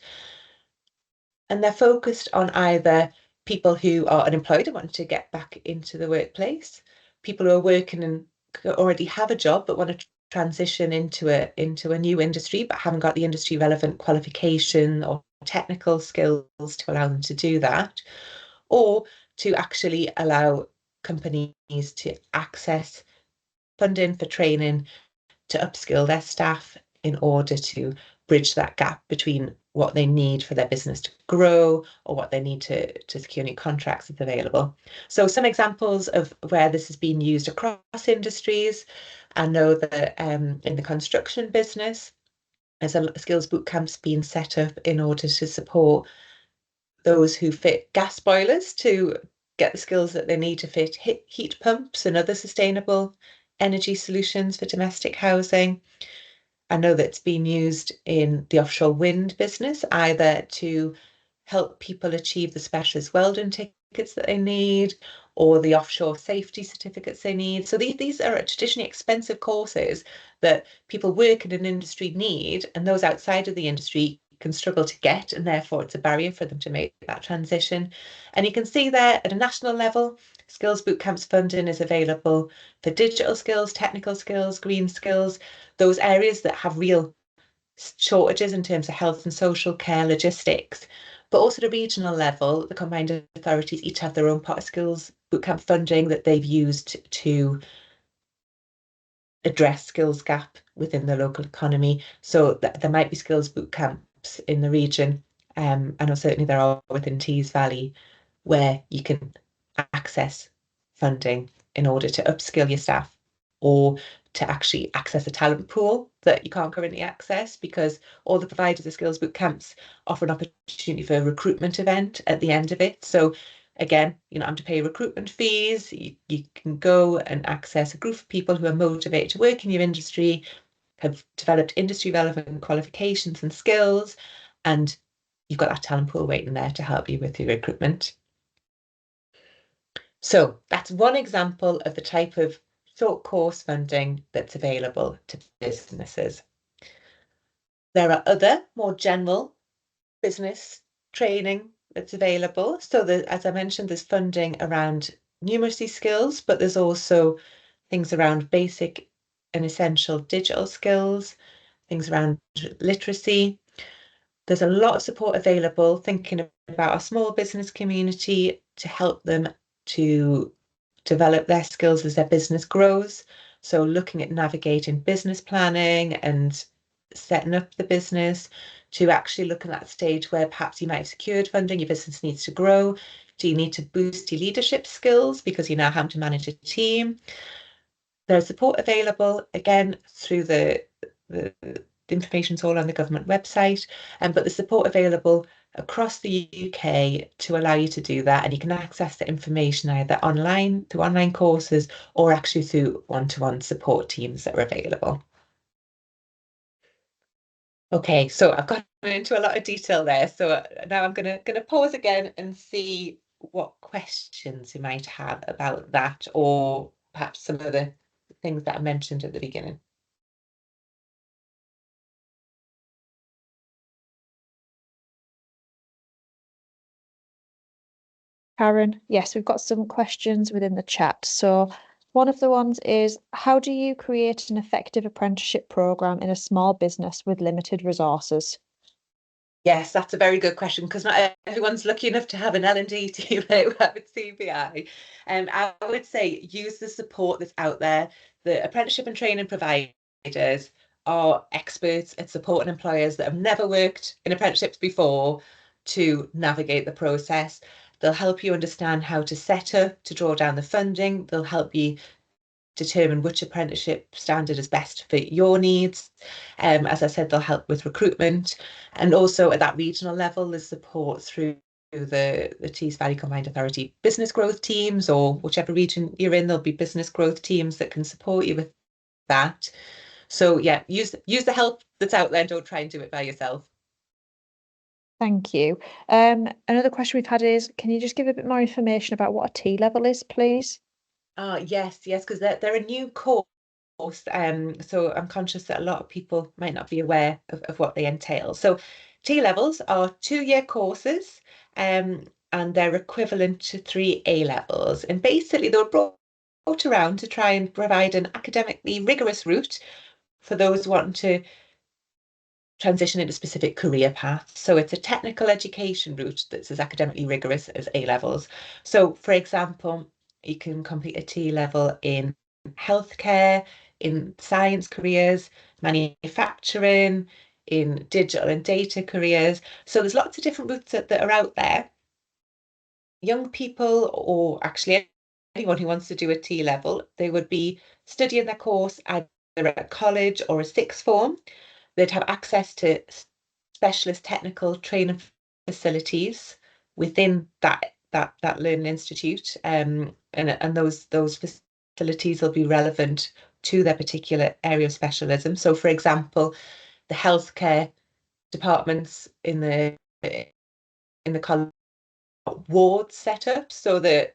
And they're focused on either people who are unemployed and want to get back into the workplace, people who are working and already have a job but want to transition into a new industry but haven't got the industry relevant qualification or technical skills to allow them to do that, or to actually allow companies to access funding for training to upskill their staff in order to bridge that gap between what they need for their business to grow or what they need to secure new contracts if available. So some examples of where this has been used across industries. I know that in the construction business, there's a skills bootcamps being set up in order to support those who fit gas boilers to get the skills that they need to fit heat pumps and other sustainable energy solutions for domestic housing. I know that it's been used in the offshore wind business, either to help people achieve the specialist welding tickets that they need or the offshore safety certificates they need. So these are traditionally expensive courses that people working in industry need, and those outside of the industry can struggle to get, and therefore it's a barrier for them to make that transition. And you can see there at a national level, Skills Bootcamps funding is available for digital skills, technical skills, green skills, those areas that have real shortages in terms of health and social care, logistics. But also at a regional level, the combined authorities each have their own part of skills bootcamp funding that they've used to address skills gap within the local economy. So there might be skills bootcamps in the region, and certainly there are within Tees Valley, where you can access funding in order to upskill your staff or to actually access a talent pool that you can't currently access, because all the providers of skills bootcamps offer an opportunity for a recruitment event at the end of it. So again, you don't have to pay recruitment fees. You can go and access a group of people who are motivated to work in your industry, have developed industry relevant qualifications and skills, and you've got that talent pool waiting there to help you with your recruitment. So that's one example of the type of short course funding that's available to businesses. There are other more general business training that's available. So as I mentioned, there's funding around numeracy skills, but there's also things around basic and essential digital skills, things around literacy. There's a lot of support available thinking about our small business community to help them to develop their skills as their business grows. So looking at navigating business planning and setting up the business, to actually looking at that stage where perhaps you might have secured funding, your business needs to grow. Do you need to boost your leadership skills because you now have to manage a team? There's support available, again, through the information's all on the government website, but the support available across the UK to allow you to do that. And you can access the information either online, through online courses, or actually through one-to-one support teams that are available. Okay, so I've gone into a lot of detail there. So now I'm gonna pause again and see what questions you might have about that, or perhaps some of the things that I mentioned at the beginning. Karen, yes, we've got some questions within the chat. So one of the ones is, how do you create an effective apprenticeship programme in a small business with limited resources? Yes, that's a very good question, because not everyone's lucky enough to have an L&D team like we have at CBI. I would say use the support that's out there. The apprenticeship and training providers are experts at supporting employers that have never worked in apprenticeships before to navigate the process. They'll help you understand how to set up, to draw down the funding. They'll help you determine which apprenticeship standard is best for your needs. As I said, they'll help with recruitment, and also at that regional level, there's support through the Tees Valley Combined Authority business growth teams, or whichever region you're in, there'll be business growth teams that can support you with that. So yeah, use the help that's out there. Don't try and do it by yourself. Thank you. Another question we've had is, can you just give a bit more information about what a T-level is, please? Yes, because they're a new course. So I'm conscious that a lot of people might not be aware of what they entail. So T-levels are 2-year courses, and they're equivalent to 3 A-levels. And basically they were brought around to try and provide an academically rigorous route for those wanting to transition into specific career paths. So it's a technical education route that's as academically rigorous as A-levels. So for example, you can complete a T-level in healthcare, in science careers, manufacturing, in digital and data careers. So there's lots of different routes that are out there. Young people, or actually anyone who wants to do a T-level, they would be studying their course either at college or a sixth form. They'd have access to specialist technical training facilities within that learning institute, and those facilities will be relevant to their particular area of specialism. So, for example, the healthcare departments in the college wards set up, so the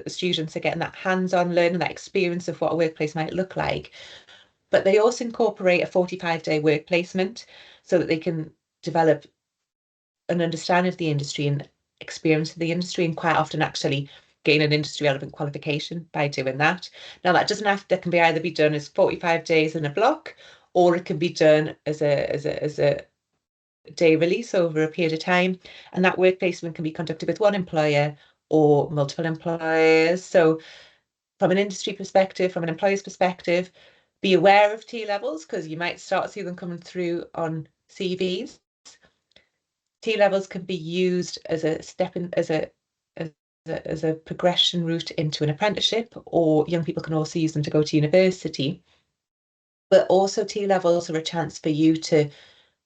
students are getting that hands-on learning, that experience of what a workplace might look like. But they also incorporate a 45-day work placement so that they can develop an understanding of the industry and experience of the industry, and quite often actually gain an industry relevant qualification by doing that. Now that can be either be done as 45 days in a block, or it can be done as a day release over a period of time. And that work placement can be conducted with one employer or multiple employers. So from an industry perspective, from an employer's perspective, be aware of T-levels because you might start to see them coming through on CVs. T-levels can be used as a step in, as a progression route into an apprenticeship, or young people can also use them to go to university. But also T-levels are a chance for you to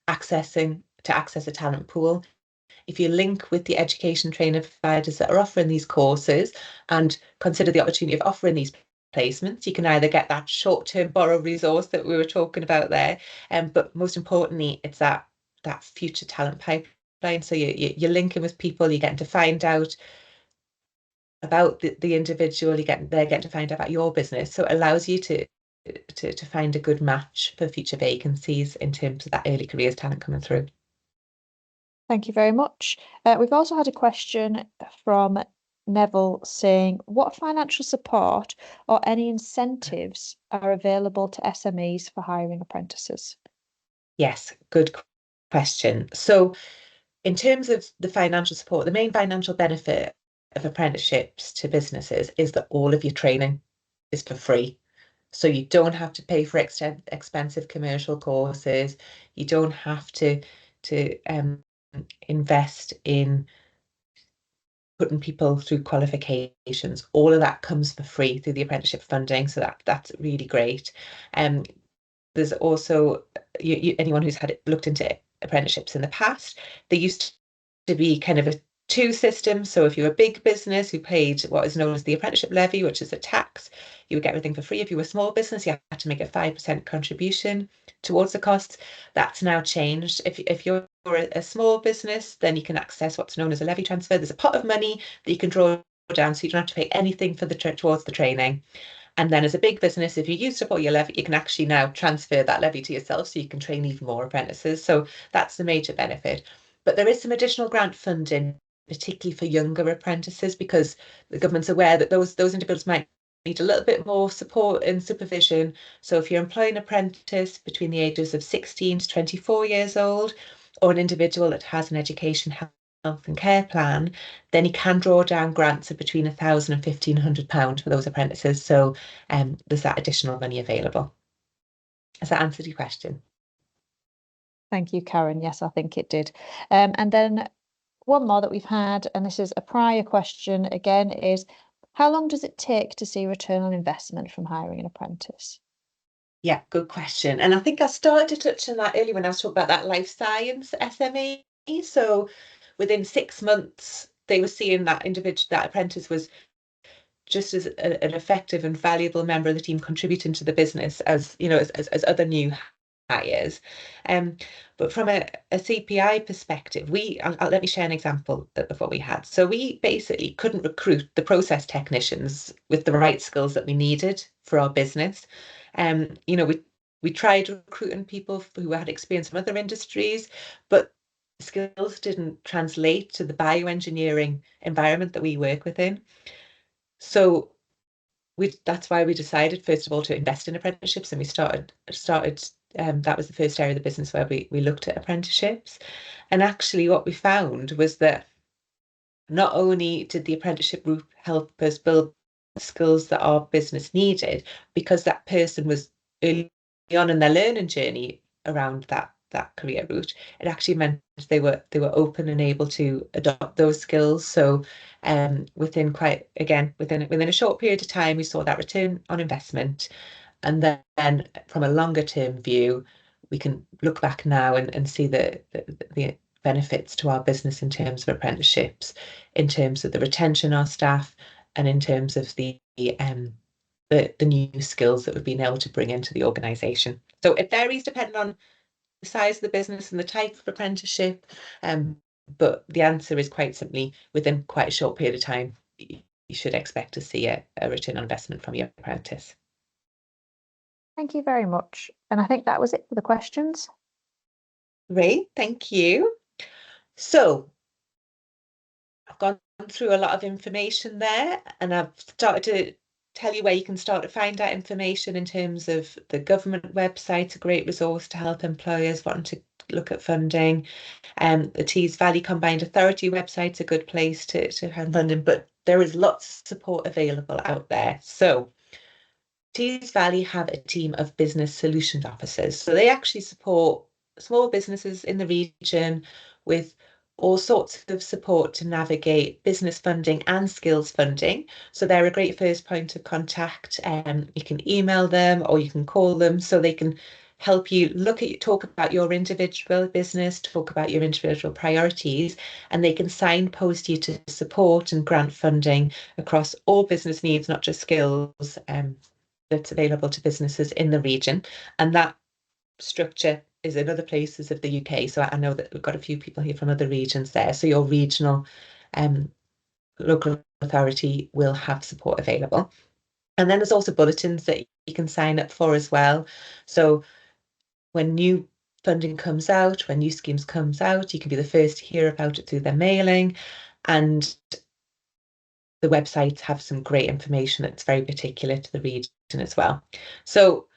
access a talent pool. If you link with the education training providers that are offering these courses and consider the opportunity of offering these placements, you can either get that short-term borrow resource that we were talking about there, but most importantly, it's that future talent pipeline. So you're linking with people, you're getting to find out about the individual, they're getting to find out about your business. So it allows you to find a good match for future vacancies in terms of that early careers talent coming through. Thank you very much. We've also had a question from Neville saying, what financial support or any incentives are available to SMEs for hiring apprentices? Yes, good question. So in terms of the financial support, the main financial benefit of apprenticeships to businesses is that all of your training is for free. So you don't have to pay for expensive commercial courses. You don't have to invest in putting people through qualifications. All of that comes for free through the apprenticeship funding. So that's really great. There's also anyone who's looked into apprenticeships in the past, they used to be kind of a two system. So if you were a big business who paid what is known as the apprenticeship levy, which is a tax, you would get everything for free. If you were a small business, you had to make a 5% contribution towards the costs. That's now changed. If you're a small business, then you can access what's known as a levy transfer. There's a pot of money that you can draw down, so you don't have to pay anything for towards the training. And then as a big business, if you used up all your levy, you can actually now transfer that levy to yourself so you can train even more apprentices. So that's the major benefit. But there is some additional grant funding, particularly for younger apprentices, because the government's aware that those individuals might need a little bit more support and supervision. So if you're employing an apprentice between the ages of 16 to 24 years old, or an individual that has an education, health and care plan, then you can draw down grants of between £1,000 and £1,500 for those apprentices. So there's that additional money available. Has that answered your question? Thank you, Karen. Yes, I think it did. And then one more that we've had, and this is a prior question again, is how long does it take to see return on investment from hiring an apprentice? Yeah, good question. And I think I started to touch on that earlier when I was talking about that life science SME. So within 6 months, they were seeing that that apprentice was just as an effective and valuable member of the team, contributing to the business as, you know, as other new hires. But from a CPI perspective, let me share an example of what we had. So we basically couldn't recruit the process technicians with the right skills that we needed for our business. You know, we tried recruiting people who had experience from other industries, but skills didn't translate to the bioengineering environment that we work within. So that's why we decided, first of all, to invest in apprenticeships, and we started that was the first area of the business where we looked at apprenticeships. And actually what we found was that not only did the apprenticeship route help us build skills that our business needed, because that person was early on in their learning journey around that career route, it actually meant they were open and able to adopt those skills. So within a short period of time, we saw that return on investment. And then from a longer term view, we can look back now and see the benefits to our business in terms of apprenticeships, in terms of the retention of our staff, and in terms of the new skills that we've been able to bring into the organisation. So it varies depending on the size of the business and the type of apprenticeship, but the answer is quite simply, within quite a short period of time, you should expect to see a return on investment from your apprentice. Thank you very much. And I think that was it for the questions. Great, thank you. So I've gone through a lot of information there, and I've started to tell you where you can start to find that information in terms of the government website, a great resource to help employers wanting to look at funding. The Tees Valley Combined Authority website's a good place to have funding, but there is lots of support available out there. So Tees Valley have a team of business solutions officers. So they actually support small businesses in the region with all sorts of support to navigate business funding and skills funding. So they're a great first point of contact. You can email them or you can call them, so they can help you talk about your individual business, talk about your individual priorities, and they can signpost you to support and grant funding across all business needs, not just skills, that's available to businesses in the region. And that structure is in other places of the UK. So I know that we've got a few people here from other regions there. So your regional local authority will have support available. And then there's also bulletins that you can sign up for as well. So when new funding comes out, when new schemes comes out, you can be the first to hear about it through their mailing. And the websites have some great information that's very particular to the region as well. So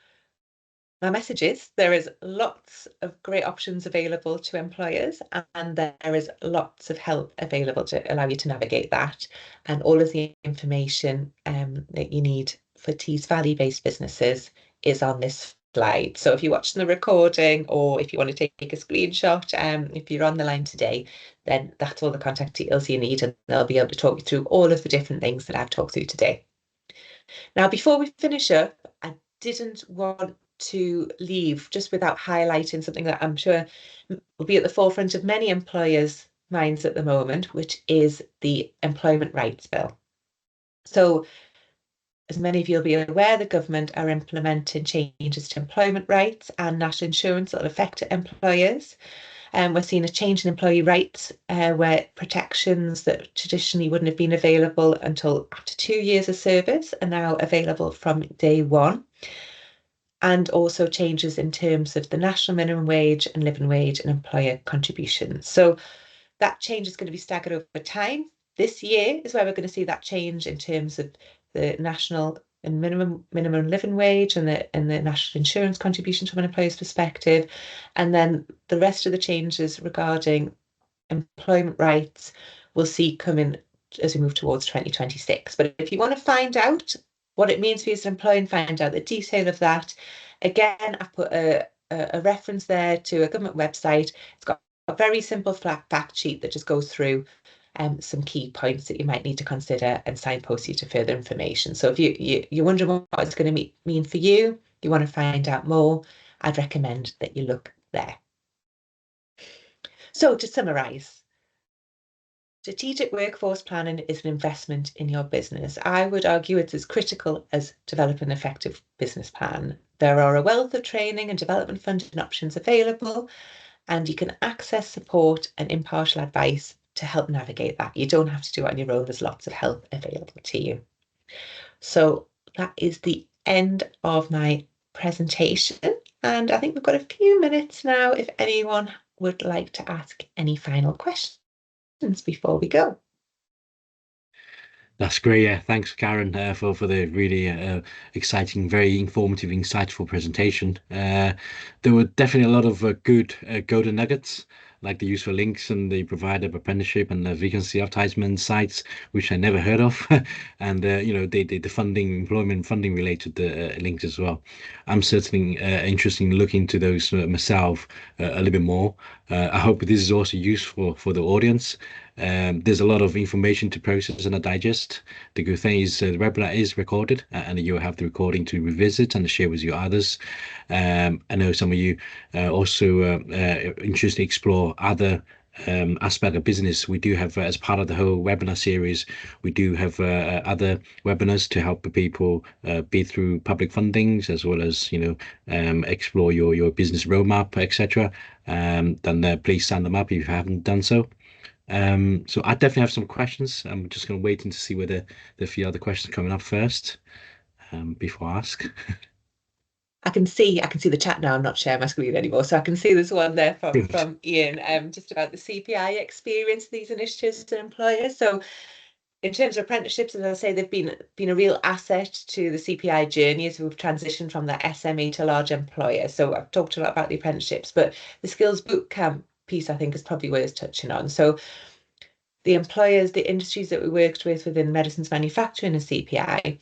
my message is there is lots of great options available to employers, and there is lots of help available to allow you to navigate that. And all of the information that you need for Tees Valley-based businesses is on this slide. So if you're watching the recording, or if you want to take a screenshot, if you're on the line today, then that's all the contact details you need, and they'll be able to talk you through all of the different things that I've talked through today. Now, before we finish up, I didn't want to leave just without highlighting something that I'm sure will be at the forefront of many employers' minds at the moment, which is the Employment Rights Bill. So, as many of you will be aware, the government are implementing changes to employment rights and national insurance that will affect employers. We're seeing a change in employee rights where protections that traditionally wouldn't have been available until after 2 years of service are now available from day one. And also changes in terms of the national minimum wage and living wage and employer contributions. So that change is going to be staggered over time. This year is where we're going to see that change in terms of the national and minimum living wage and the national insurance contributions from an employer's perspective. And then the rest of the changes regarding employment rights we'll see coming as we move towards 2026. But if you want to find out what it means for you as an employer and find out the detail of that, again, I've put a reference there to a government website. It's got a very simple flat fact sheet that just goes through some key points that you might need to consider and signpost you to further information. So if you're wondering what it's going to mean for you, you want to find out more, I'd recommend that you look there. So to summarise, Strategic workforce planning is an investment in your business. I would argue it's as critical as developing an effective business plan. There are a wealth of training and development funding options available, and you can access support and impartial advice to help navigate that. You don't have to do it on your own. There's lots of help available to you. So that is the end of my presentation. And I think we've got a few minutes now if anyone would like to ask any final questions before we go. That's great. Yeah, thanks, Karen, for the really exciting, very informative, insightful presentation. There were definitely a lot of good golden nuggets, like the useful links and the provider of apprenticeship and the vacancy advertisement sites, which I never heard of, and the funding, employment funding related links as well. I'm certainly interested in looking into those myself a little bit more. I hope this is also useful for the audience. There's a lot of information to process and digest. The good thing is the webinar is recorded, and you have the recording to revisit and share with your others. I know some of you also interested to explore other aspect of business. We do have, as part of the whole webinar series, we do have other webinars to help people be through public fundings, as well as explore your business roadmap, etc. Then please sign them up if you haven't done so. So I definitely have some questions. I'm just going to wait to see whether there are a few other questions coming up first before I ask. I can see the chat now. I'm not sharing my screen anymore, so I can see there's one there from Ian, just about the CPI experience, these initiatives to employers. So in terms of apprenticeships, as I say, they've been a real asset to the CPI journey as we've transitioned from that SME to large employer. So I've talked a lot about the apprenticeships, but the skills bootcamp piece I think is probably worth touching on. So the employers, the industries that we worked with within medicines manufacturing and CPI,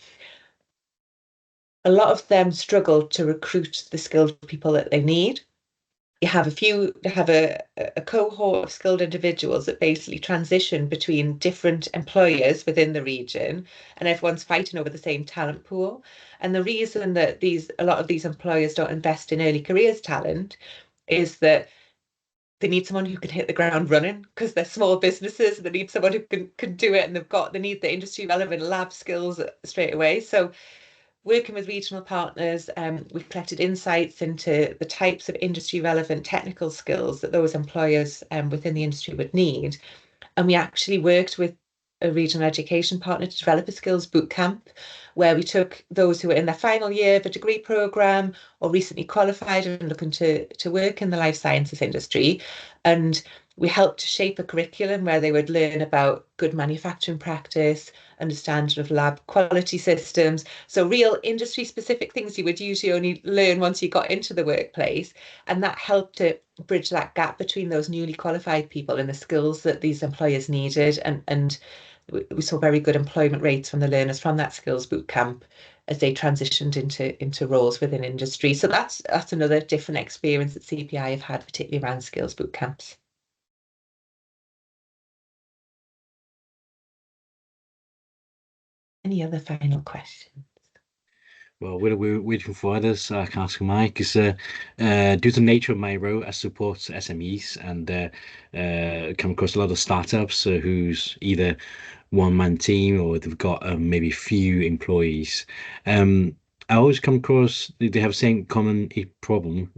a lot of them struggle to recruit the skilled people that they need. You have a cohort of skilled individuals that basically transition between different employers within the region, and everyone's fighting over the same talent pool. And the reason that a lot of these employers don't invest in early careers talent is that they need someone who can hit the ground running because they're small businesses, and they need someone who can do it, and they need the industry relevant lab skills straight away. So working with regional partners, we've collected insights into the types of industry relevant technical skills that those employers within the industry would need. And we actually worked with a regional education partner to develop a skills bootcamp where we took those who were in their final year of a degree programme or recently qualified and looking to work in the life sciences industry. And we helped to shape a curriculum where they would learn about good manufacturing practice, understanding of lab quality systems. So real industry specific things you would usually only learn once you got into the workplace. And that helped to bridge that gap between those newly qualified people and the skills that these employers needed. And we saw very good employment rates from the learners from that skills bootcamp as they transitioned into roles within industry. So that's another different experience that CPI have had, particularly around skills bootcamps. Any other final questions? Well, we're waiting for others. I can ask Mike. Because due to the nature of my role, I support SMEs and come across a lot of startups who's either one-man team or they've got maybe few employees. I always come across they have the same common problem.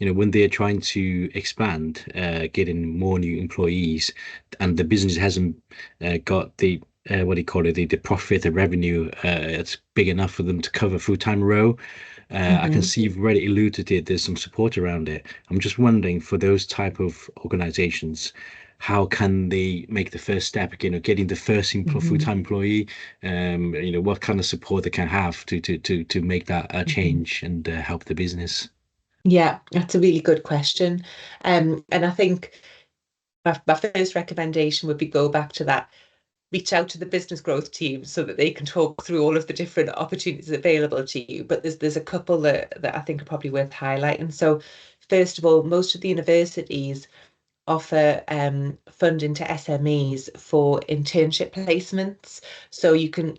When they're trying to expand, getting more new employees, and the business hasn't got the what do you call it, the profit, the revenue, it's big enough for them to cover full-time role. I can see you've already alluded to it, there's some support around it. I'm just wondering, for those type of organizations, how can they make the first step, getting the first full-time employee, what kind of support they can have to make that change and help the business? Yeah, that's a really good question. And I think my first recommendation would be go back to that, reach out to the business growth team so that they can talk through all of the different opportunities available to you. But there's a couple that I think are probably worth highlighting. So first of all, most of the universities offer funding to SMEs for internship placements. So you can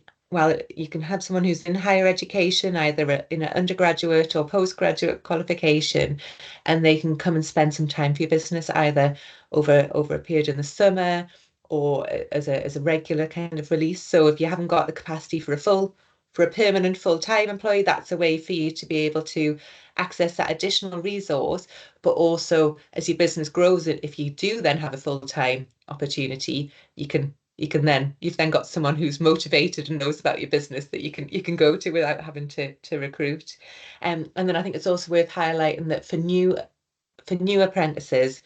have someone who's in higher education, either in an undergraduate or postgraduate qualification, and they can come and spend some time for your business, either over a period in the summer or as a regular kind of release. So if you haven't got the capacity for a permanent full-time employee, that's a way for you to be able to access that additional resource. But also, as your business grows, if you do then have a full-time opportunity, you've then got someone who's motivated and knows about your business that you can go to without having to recruit. And then I think it's also worth highlighting that for new apprentices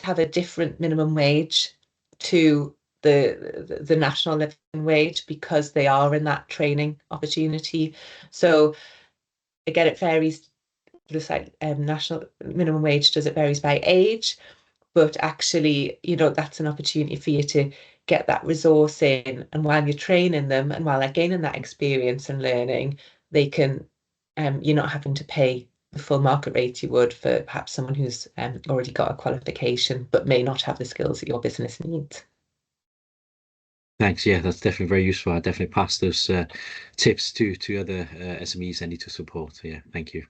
have a different minimum wage to the national living wage, because they are in that training opportunity. So again, it varies. Just like national minimum wage does, it varies by age, but actually, that's an opportunity for you to get that resource in, and while you're training them and while they're gaining that experience and learning, they can you're not having to pay the full market rate you would for perhaps someone who's already got a qualification but may not have the skills that your business needs. Thanks. Yeah, that's definitely very useful. I'll definitely pass those tips to other SMEs I need to support. Yeah, thank you.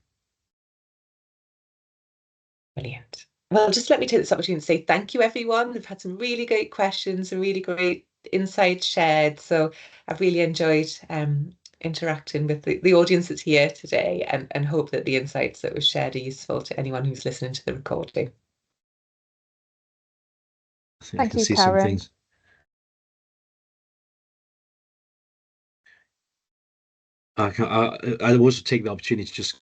Brilliant. Well, just let me take this opportunity to say thank you, everyone. We've had some really great questions and really great insights shared. So I've really enjoyed interacting with the audience that's here today, and hope that the insights that were shared are useful to anyone who's listening to the recording. Thank you, Karen. I also take the opportunity to just